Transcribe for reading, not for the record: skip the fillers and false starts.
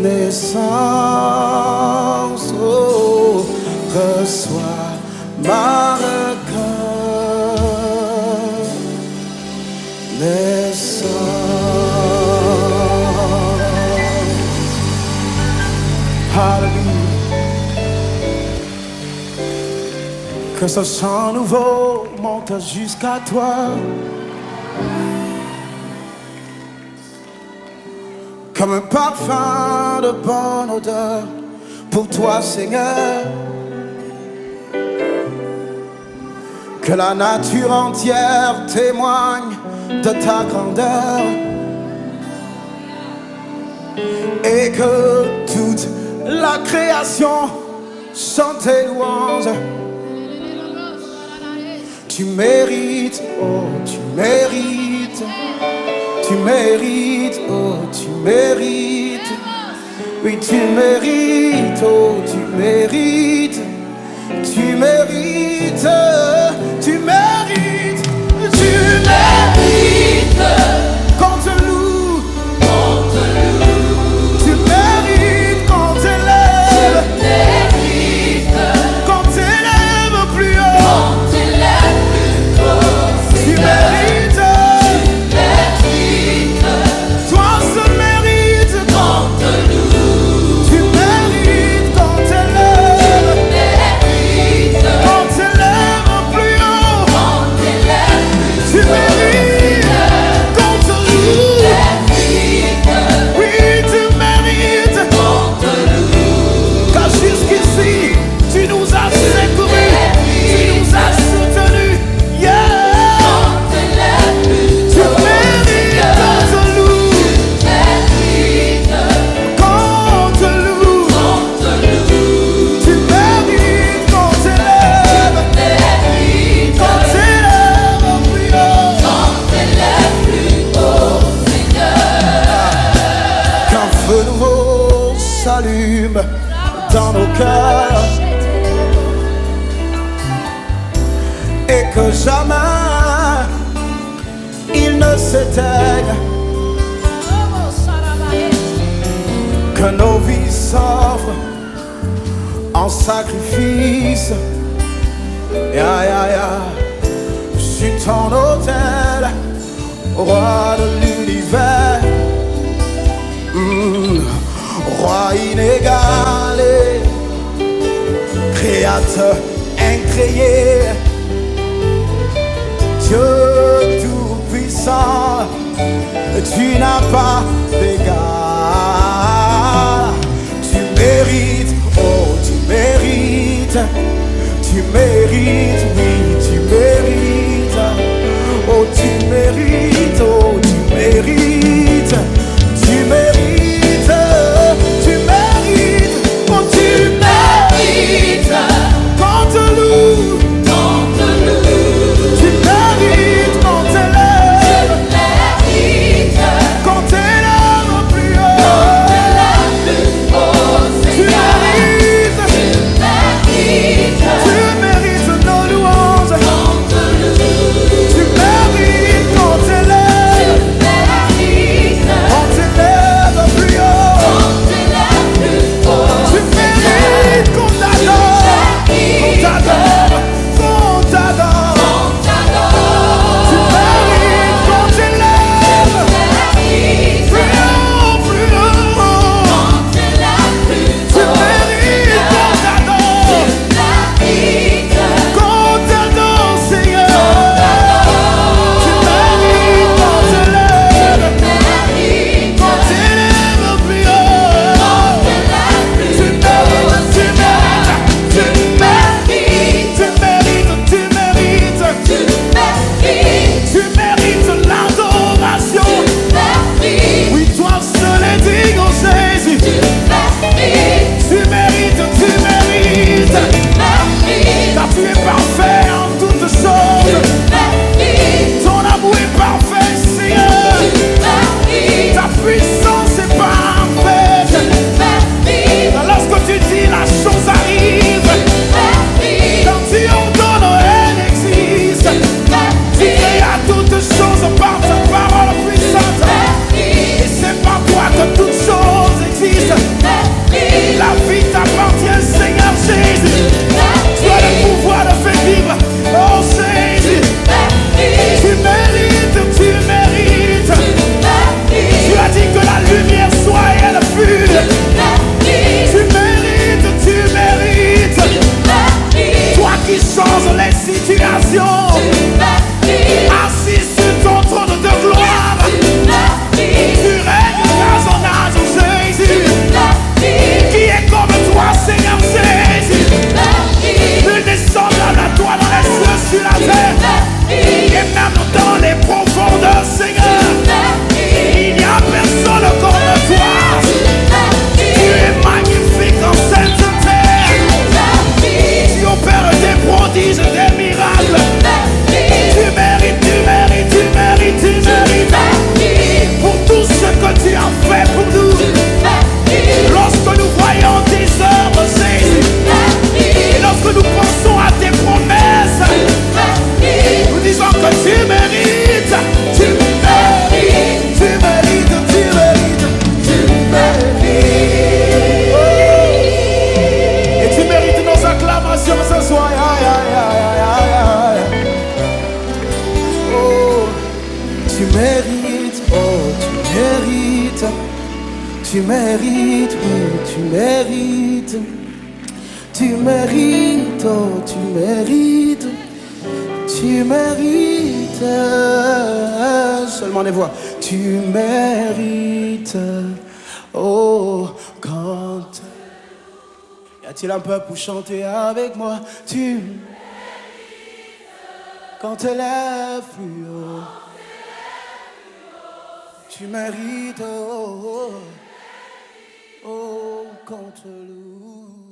naissance. Oh, reçois ma reconnaissance. Hallelujah. Que ce chant nouveau monte jusqu'à toi. Comme un parfum de bonne odeur pour toi, Seigneur. Que la nature entière témoigne de ta grandeur. Et que toute la création chante tes louanges. Tu mérites, oh tu mérites. Tu mérites, oh tu mérites. Oui tu mérites, oh tu mérites. Tu mérites, tu mérites. Tu mérites qu'on te loue, qu'on te loue. Tu mérites qu'on t'élève, tu mérites qu'on t'élève plus haut, qu'on t'élève plus haut. Tu mérites. S'allume dans nos cœurs et que jamais il ne s'éteigne, que nos vies s'offrent en sacrifice, sur ton autel, roi de l'univers. Roi inégalé, créateur incréé, Dieu tout-puissant, tu n'as pas d'égal. Tu mérites, oh tu mérites, tu mérites, oui tu mérites, oh tu mérites, oh tu mérites, tu mérites. Plus Tu mérites, oui, tu mérites. Tu mérites, oh, tu mérites. Tu mérites. Seulement les voix. Tu mérites. Oh, quand. Y a-t-il un peuple pour chanter avec moi? Tu. Quand elle est plus haut. Tu mérites. Oh, oh, oh, contre le loup.